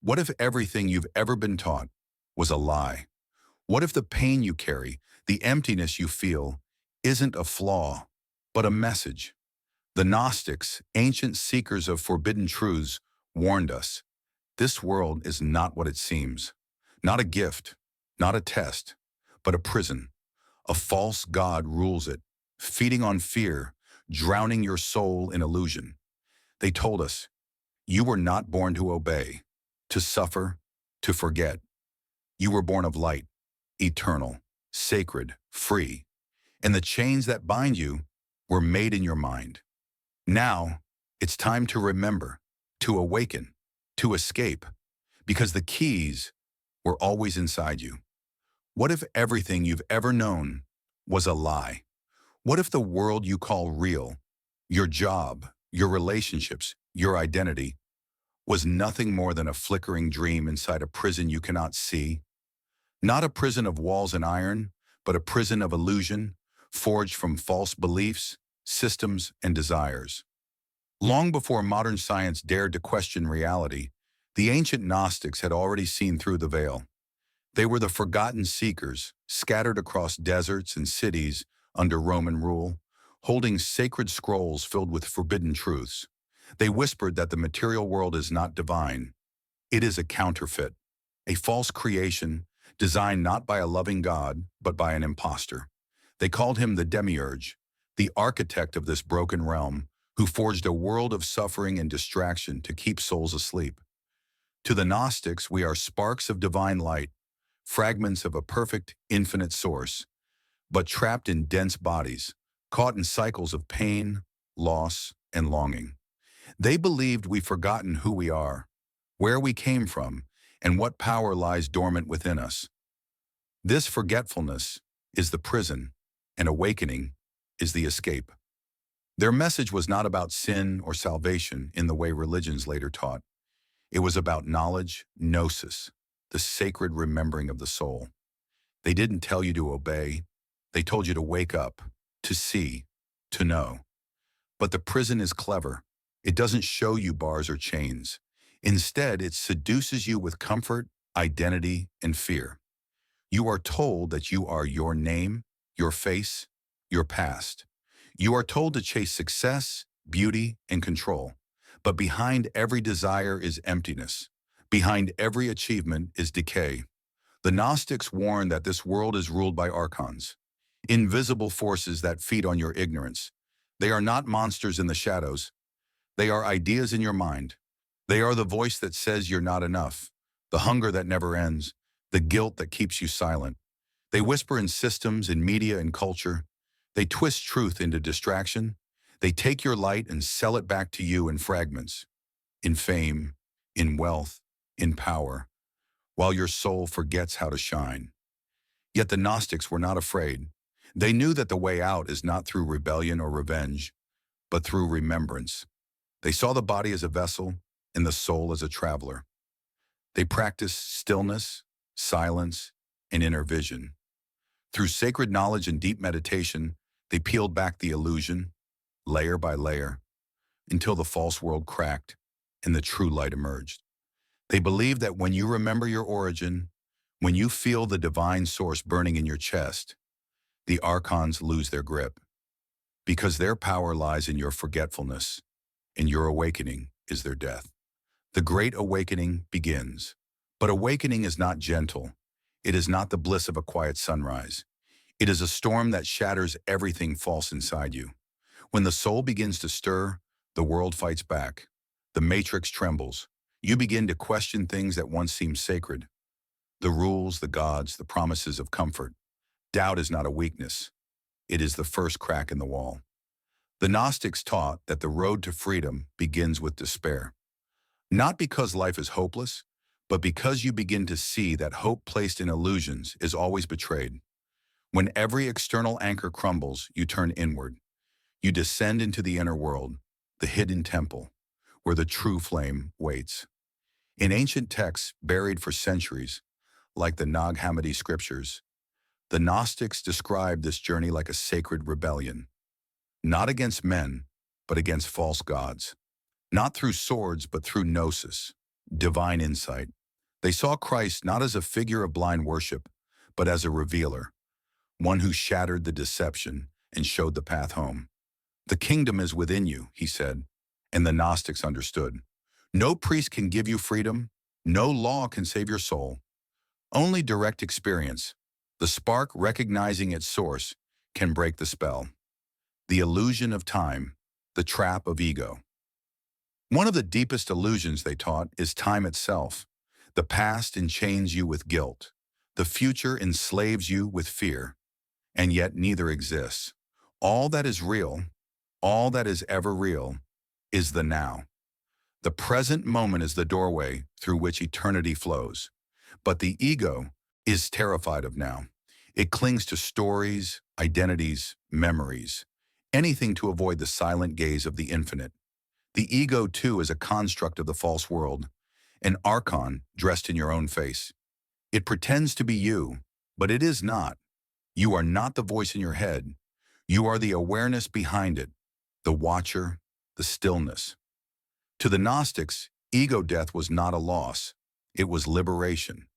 What if everything you've ever been taught was a lie? What if the pain you carry, the emptiness you feel, isn't a flaw, but a message? The Gnostics, ancient seekers of forbidden truths, warned us. This world is not what it seems. Not a gift, not a test, but a prison. A false god rules it, feeding on fear, drowning your soul in illusion. They told us, you were not born to obey, to suffer, to forget. You were born of light, eternal, sacred, free. And the chains that bind you were made in your mind. Now, it's time to remember, to awaken, to escape, because the keys were always inside you. What if everything you've ever known was a lie? What if the world you call real, your job, your relationships, your identity, was nothing more than a flickering dream inside a prison you cannot see? Not a prison of walls and iron, but a prison of illusion, forged from false beliefs, systems, and desires. Long before modern science dared to question reality, the ancient Gnostics had already seen through the veil. They were the forgotten seekers, scattered across deserts and cities under Roman rule, holding sacred scrolls filled with forbidden truths. They whispered that the material world is not divine. It is a counterfeit, a false creation designed not by a loving God, but by an impostor. They called him the demiurge, the architect of this broken realm, who forged a world of suffering and distraction to keep souls asleep. To the Gnostics, we are sparks of divine light, fragments of a perfect, infinite source, but trapped in dense bodies, caught in cycles of pain, loss, and longing. They believed we've forgotten who we are, where we came from, and what power lies dormant within us. This forgetfulness is the prison, and awakening is the escape. Their message was not about sin or salvation in the way religions later taught. It was about knowledge, gnosis, the sacred remembering of the soul. They didn't tell you to obey. They told you to wake up, to see, to know. But the prison is clever. It doesn't show you bars or chains. Instead, it seduces you with comfort, identity, and fear. You are told that you are your name, your face, your past. You are told to chase success, beauty, and control. But behind every desire is emptiness. Behind every achievement is decay. The Gnostics warn that this world is ruled by Archons, invisible forces that feed on your ignorance. They are not monsters in the shadows. They are ideas in your mind. They are the voice that says you're not enough, the hunger that never ends, the guilt that keeps you silent. They whisper in systems, in media, and culture. They twist truth into distraction. They take your light and sell it back to you in fragments, in fame, in wealth, in power, while your soul forgets how to shine. Yet the Gnostics were not afraid. They knew that the way out is not through rebellion or revenge, but through remembrance. They saw the body as a vessel and the soul as a traveler. They practiced stillness, silence, and inner vision. Through sacred knowledge and deep meditation, they peeled back the illusion, layer by layer, until the false world cracked and the true light emerged. They believed that when you remember your origin, when you feel the divine source burning in your chest, the Archons lose their grip, because their power lies in your forgetfulness, and your awakening is their death. The great awakening begins, but awakening is not gentle. It is not the bliss of a quiet sunrise. It is a storm that shatters everything false inside you. When the soul begins to stir, the world fights back. The matrix trembles. You begin to question things that once seemed sacred. The rules, the gods, the promises of comfort. Doubt is not a weakness. It is the first crack in the wall. The Gnostics taught that the road to freedom begins with despair. Not because life is hopeless, but because you begin to see that hope placed in illusions is always betrayed. When every external anchor crumbles, you turn inward. You descend into the inner world, the hidden temple, where the true flame waits. In ancient texts buried for centuries, like the Nag Hammadi scriptures, the Gnostics described this journey like a sacred rebellion, not against men, but against false gods, not through swords, but through gnosis, divine insight. They saw Christ not as a figure of blind worship, but as a revealer, one who shattered the deception and showed the path home. The kingdom is within you, he said, and the Gnostics understood. No priest can give you freedom, no law can save your soul. Only direct experience, the spark recognizing its source, can break the spell. The illusion of time, the trap of ego. One of the deepest illusions, they taught, is time itself. The past enchains you with guilt. The future enslaves you with fear. And yet neither exists. All that is real, all that is ever real, is the now. The present moment is the doorway through which eternity flows. But the ego is terrified of now. It clings to stories, identities, memories, anything to avoid the silent gaze of the infinite. The ego, too, is a construct of the false world, an archon dressed in your own face. It pretends to be you, but it is not. You are not the voice in your head. You are the awareness behind it, the watcher, the stillness. To the Gnostics, ego death was not a loss. It was liberation.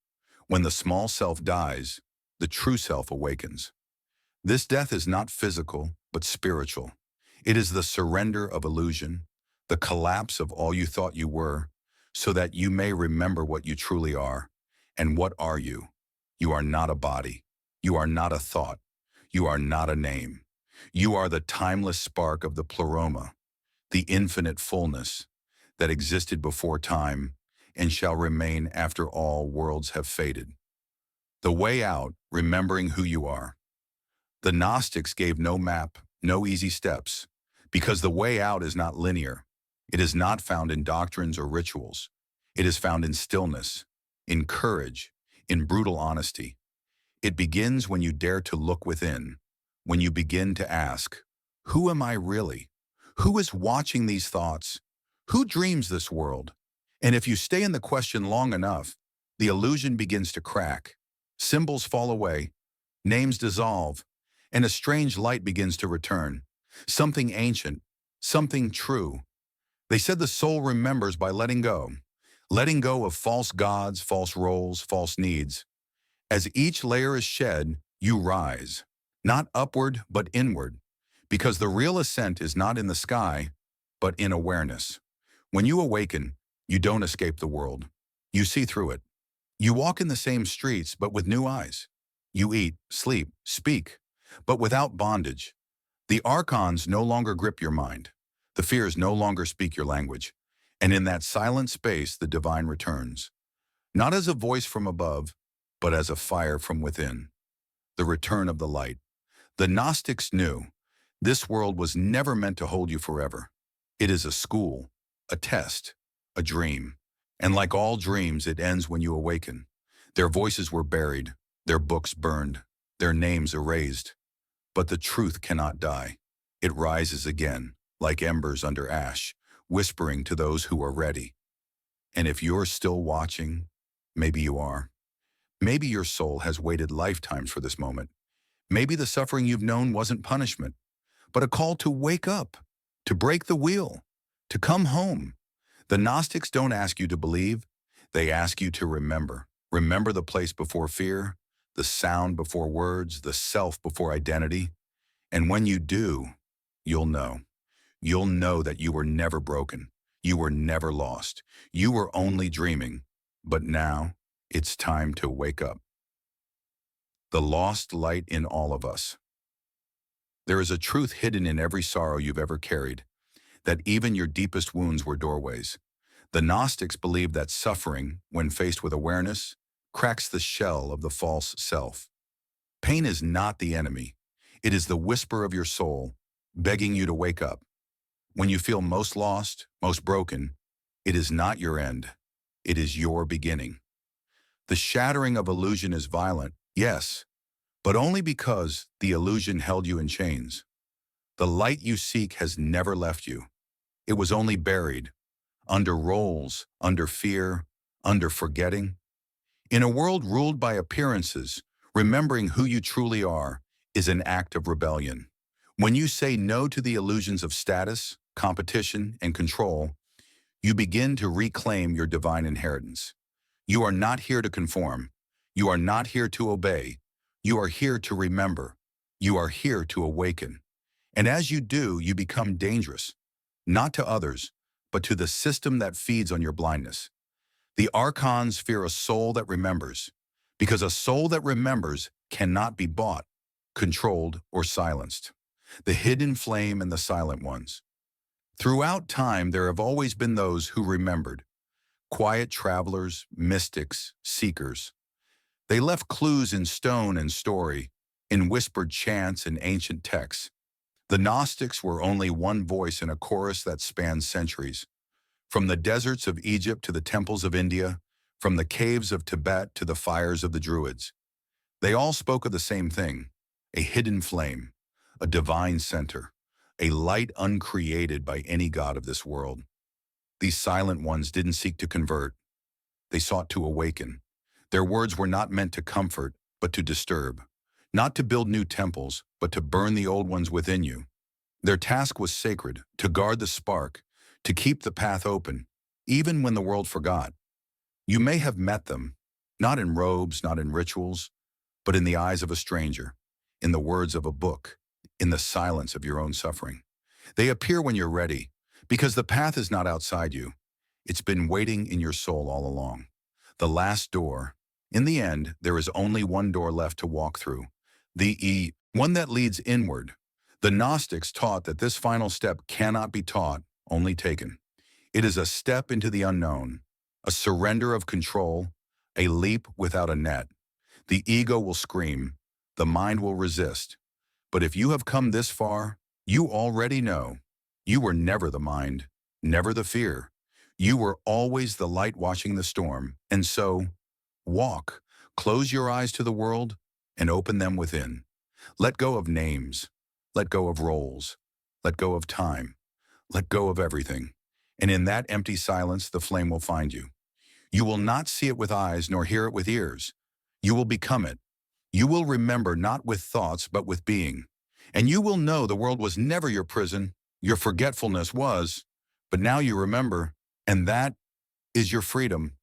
When the small self dies, the true self awakens. This death is not physical, but spiritual. It is the surrender of illusion, the collapse of all you thought you were, so that you may remember what you truly are. And what are you? You are not a body. You are not a thought. You are not a name. You are the timeless spark of the pleroma, the infinite fullness that existed before time and shall remain after all worlds have faded. The way out, remembering who you are. The Gnostics gave no map, no easy steps, because the way out is not linear. It is not found in doctrines or rituals. It is found in stillness, in courage, in brutal honesty. It begins when you dare to look within, when you begin to ask, who am I really? Who is watching these thoughts? Who dreams this world? And if you stay in the question long enough, the illusion begins to crack. Symbols fall away, names dissolve, and a strange light begins to return. Something ancient, something true. They said the soul remembers by letting go of false gods, false roles, false needs. As each layer is shed, you rise, not upward, but inward, because the real ascent is not in the sky, but in awareness. When you awaken, you don't escape the world. You see through it. You walk in the same streets, but with new eyes. You eat, sleep, speak, but without bondage. The Archons no longer grip your mind. The fears no longer speak your language. And in that silent space, the divine returns. Not as a voice from above, but as a fire from within. The return of the light. The Gnostics knew this world was never meant to hold you forever. It is a school, a test, a dream. And like all dreams, it ends when you awaken. Their voices were buried, their books burned, their names erased. But the truth cannot die. It rises again, like embers under ash, whispering to those who are ready. And if you're still watching, maybe you are. Maybe your soul has waited lifetimes for this moment. Maybe the suffering you've known wasn't punishment, but a call to wake up, to break the wheel, to come home. The Gnostics don't ask you to believe, they ask you to remember. Remember the place before fear, the sound before words, the self before identity. And when you do, you'll know. You'll know that you were never broken. You were never lost. You were only dreaming. But now, it's time to wake up. The lost light in all of us. There is a truth hidden in every sorrow you've ever carried, that even your deepest wounds were doorways. The Gnostics believed that suffering, when faced with awareness, cracks the shell of the false self. Pain is not the enemy. It is the whisper of your soul, begging you to wake up. When you feel most lost, most broken, it is not your end. It is your beginning. The shattering of illusion is violent, yes, but only because the illusion held you in chains. The light you seek has never left you. It was only buried, under roles, under fear, under forgetting. In a world ruled by appearances, remembering who you truly are is an act of rebellion. When you say no to the illusions of status, competition, and control, you begin to reclaim your divine inheritance. You are not here to conform. You are not here to obey. You are here to remember. You are here to awaken. And as you do, you become dangerous, not to others, but to the system that feeds on your blindness. The Archons fear a soul that remembers, because a soul that remembers cannot be bought, controlled, or silenced. The hidden flame and the silent ones. Throughout time, there have always been those who remembered. Quiet travelers, mystics, seekers. They left clues in stone and story, in whispered chants and ancient texts. The Gnostics were only one voice in a chorus that spanned centuries. From the deserts of Egypt to the temples of India, from the caves of Tibet to the fires of the Druids. They all spoke of the same thing, a hidden flame, a divine center, a light uncreated by any god of this world. These silent ones didn't seek to convert. They sought to awaken. Their words were not meant to comfort, but to disturb. Not to build new temples, but to burn the old ones within you. Their task was sacred, to guard the spark, to keep the path open, even when the world forgot. You may have met them, not in robes, not in rituals, but in the eyes of a stranger, in the words of a book, in the silence of your own suffering. They appear when you're ready, because the path is not outside you. It's been waiting in your soul all along. The last door. In the end, there is only one door left to walk through. The one that leads inward. The Gnostics taught that this final step cannot be taught, only taken. It is a step into the unknown, a surrender of control, a leap without a net. The ego will scream, the mind will resist. But if you have come this far, you already know. You were never the mind, never the fear. You were always the light watching the storm. And so, walk, close your eyes to the world, and open them within. Let go of names. Let go of roles. Let go of time. Let go of everything. And in that empty silence, the flame will find you. You will not see it with eyes nor hear it with ears. You will become it. You will remember not with thoughts, but with being. And you will know the world was never your prison. Your forgetfulness was. But now you remember, and that is your freedom.